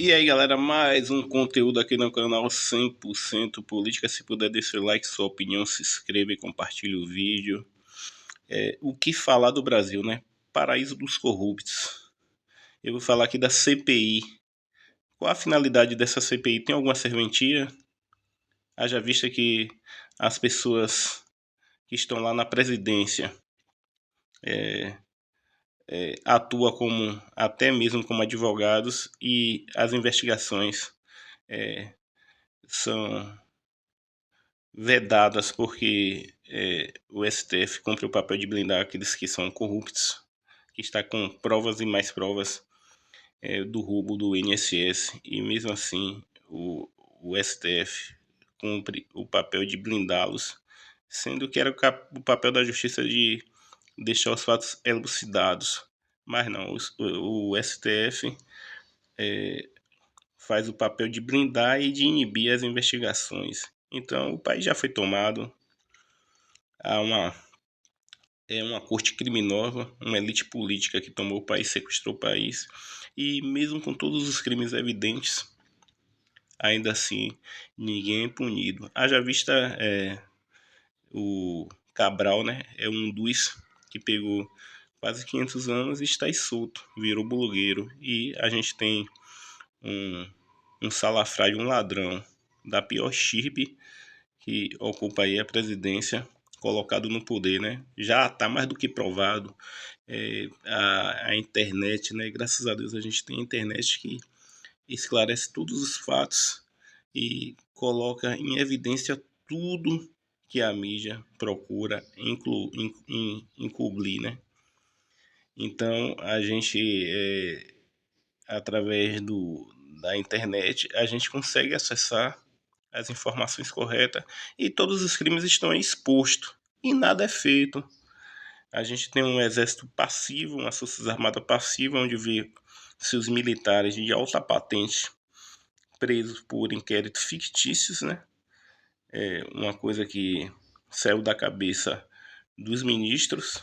E aí galera, mais um conteúdo aqui no canal 100% Política. Se puder deixar o like, sua opinião, se inscreva e compartilhe o vídeo. O que falar do Brasil, né? Paraíso dos corruptos. Eu vou falar aqui da CPI. Qual a finalidade dessa CPI? Tem alguma serventia? Haja vista que as pessoas que estão lá na presidência atuam até mesmo como advogados, e as investigações são vedadas porque o STF cumpre o papel de blindar aqueles que são corruptos, que está com provas e mais provas do roubo do INSS, e mesmo assim o STF cumpre o papel de blindá-los, sendo que era o papel da justiça de deixar os fatos elucidados. Mas não, o STF faz o papel de blindar e de inibir as investigações. Então o país já foi tomado. Há uma corte criminosa, uma elite política que tomou o país, sequestrou o país, e mesmo com todos os crimes evidentes, ainda assim ninguém é punido. Haja vista o Cabral, né? É um dos que pegou quase 500 anos e está aí solto, virou blogueiro. E a gente tem um salafrário, um ladrão da pior estirpe que ocupa aí a presidência, colocado no poder, né? Já está mais do que provado. A internet, né? Graças a Deus a gente tem a internet que esclarece todos os fatos e coloca em evidência tudo que a mídia procura encobrir, né? Então a gente, através da internet, a gente consegue acessar as informações corretas, e todos os crimes estão expostos e nada é feito. A gente tem um exército passivo, uma forças armadas passiva, onde vê seus militares de alta patente presos por inquéritos fictícios, né? Uma coisa que saiu da cabeça dos ministros.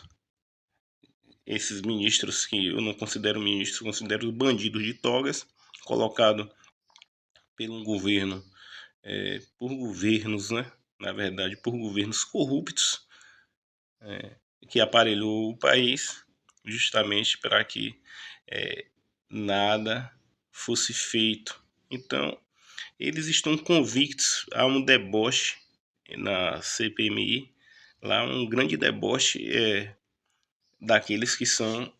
Esses ministros que eu não considero ministros, considero bandidos de togas, colocado pelo governo, por governos, né? Na verdade, por governos corruptos, que aparelhou o país justamente para que nada fosse feito. Então, eles estão convictos a um deboche na CPMI, lá um grande deboche daqueles que são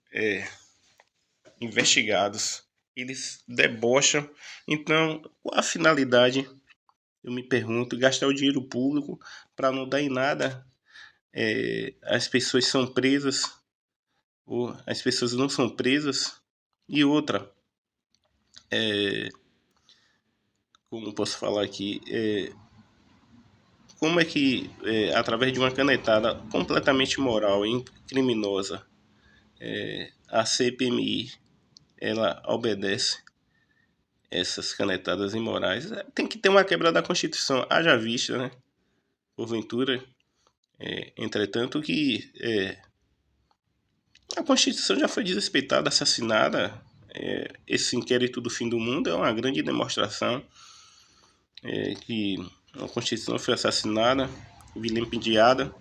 investigados. Eles debocham. Então, qual a finalidade? Eu me pergunto, gastar o dinheiro público para não dar em nada. As pessoas são presas, ou as pessoas não são presas. E outra, como posso falar aqui, como é que, através de uma canetada completamente moral e criminosa, a CPMI ela obedece essas canetadas imorais? Tem que ter uma quebra da Constituição, haja vista, né? Porventura, entretanto, que a Constituição já foi desrespeitada, assassinada. Esse inquérito do fim do mundo é uma grande demonstração que a Constituição foi assassinada, vilipendiada,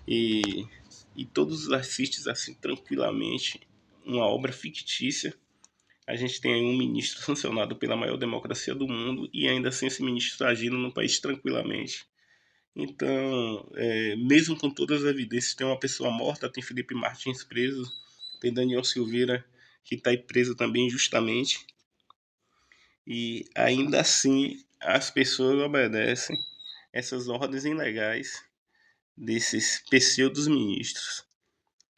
e, e todos assistem assim tranquilamente uma obra fictícia. A gente tem aí um ministro sancionado pela maior democracia do mundo, e ainda assim esse ministro está agindo no país tranquilamente. Então, mesmo com todas as evidências, tem uma pessoa morta, tem Felipe Martins preso, tem Daniel Silveira que está aí preso também injustamente, e ainda assim as pessoas obedecem essas ordens ilegais desses pseudos ministros.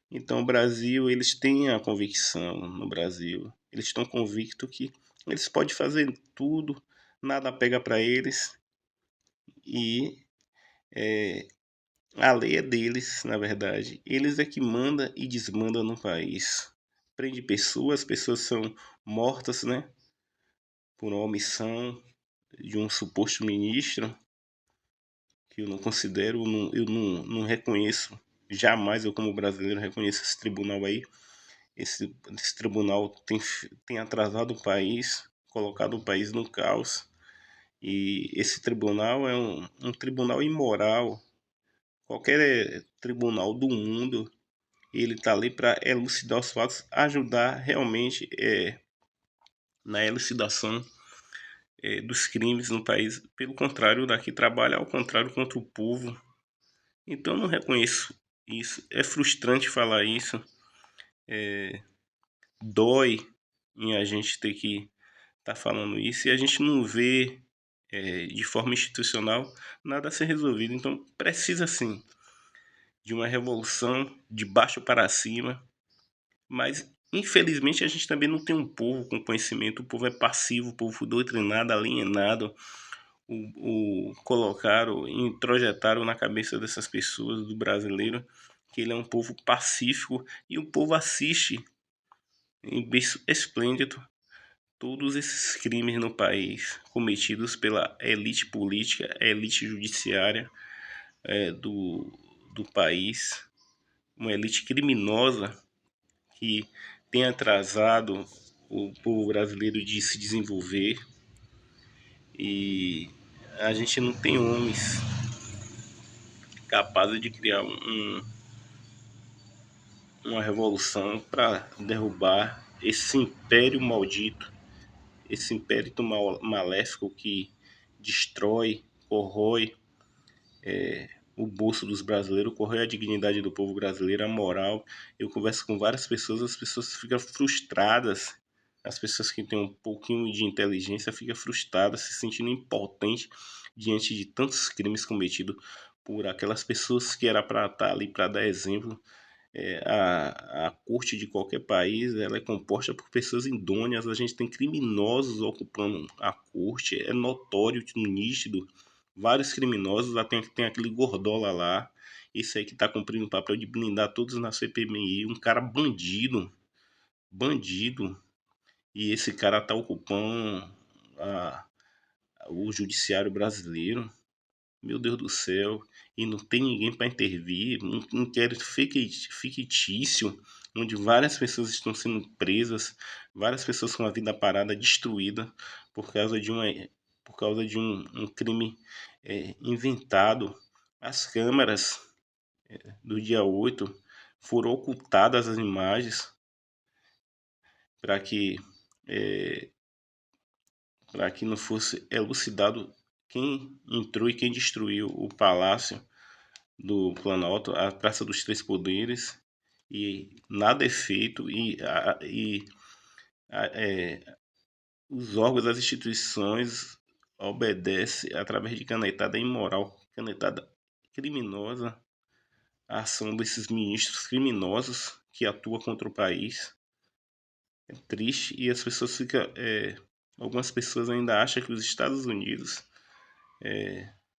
Então o Brasil, eles têm a convicção, no Brasil, eles estão convictos que eles podem fazer tudo, nada pega para eles, e a lei é deles, na verdade. Eles é que manda e desmanda no país. Prende pessoas, pessoas são mortas, né? Por uma omissão de um suposto ministro, que eu não considero, eu não reconheço. Jamais eu, como brasileiro, reconheço esse tribunal aí. Esse tribunal tem atrasado o país colocado o país no caos. E esse tribunal é um tribunal imoral. Qualquer tribunal do mundo, ele está ali para elucidar os fatos, ajudar realmente na elucidação dos crimes no país. Pelo contrário, daqui trabalha ao contrário contra o povo. Então eu não reconheço isso. É frustrante falar isso. Dói em a gente ter que estar falando isso e a gente não vê de forma institucional nada a ser resolvido. Então precisa sim de uma revolução de baixo para cima, mas infelizmente a gente também não tem um povo com conhecimento. O povo é passivo, o povo doutrinado, alienado. Colocaram, introjetaram na cabeça dessas pessoas, do brasileiro, que ele é um povo pacífico, e o povo assiste em berço esplêndido todos esses crimes no país cometidos pela elite política, elite judiciária do país, uma elite criminosa que tem atrasado o povo brasileiro de se desenvolver. E a gente não tem homens capazes de criar uma revolução para derrubar esse império maldito, esse império maléfico que destrói, corrói o bolso dos brasileiros, corrói a dignidade do povo brasileiro, a moral. Eu converso com várias pessoas, as pessoas ficam frustradas, as pessoas que têm um pouquinho de inteligência ficam frustradas, se sentindo impotentes diante de tantos crimes cometidos por aquelas pessoas que era para estar ali para dar exemplo. A corte de qualquer país ela é composta por pessoas idôneas. A gente tem criminosos ocupando a corte, é notório, nítido, vários criminosos. Lá tem aquele gordola lá, esse aí que está cumprindo o papel de blindar todos na CPMI, um cara bandido, e esse cara está ocupando o judiciário brasileiro. Meu Deus do céu, e não tem ninguém para intervir. Um inquérito fictício, onde várias pessoas estão sendo presas, várias pessoas com a vida parada, destruída, por causa de, um crime inventado. As câmeras do dia 8 foram ocultadas as imagens para que, não fosse elucidado quem entrou e quem destruiu o palácio do Planalto, a Praça dos Três Poderes, e nada é feito, os órgãos, as instituições obedecem através de canetada imoral, canetada criminosa, a ação desses ministros criminosos que atuam contra o país. É triste, e as pessoas ficam... algumas pessoas ainda acham que os Estados Unidos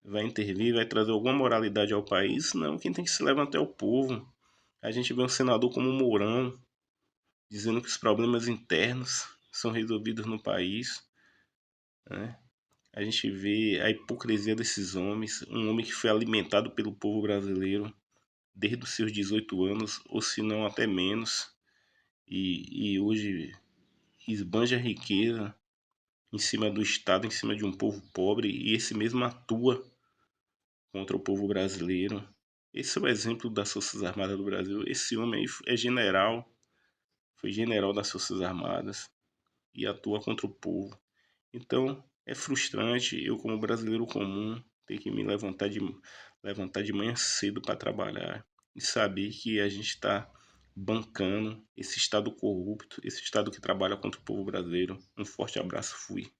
vai intervir, vai trazer alguma moralidade ao país. Não, quem tem que se levantar é o povo. A gente vê um senador como o Mourão dizendo que os problemas internos são resolvidos no país, né? A gente vê a hipocrisia desses homens, um homem que foi alimentado pelo povo brasileiro desde os seus 18 anos, ou se não até menos, e hoje esbanja riqueza em cima do Estado, em cima de um povo pobre, e esse mesmo atua contra o povo brasileiro. Esse é o exemplo das Forças Armadas do Brasil. Esse homem aí é general, foi general das Forças Armadas e atua contra o povo. Então é frustrante eu, como brasileiro comum, ter que me levantar de manhã cedo para trabalhar e saber que a gente está bancando esse Estado corrupto, esse Estado que trabalha contra o povo brasileiro. Um forte abraço, fui.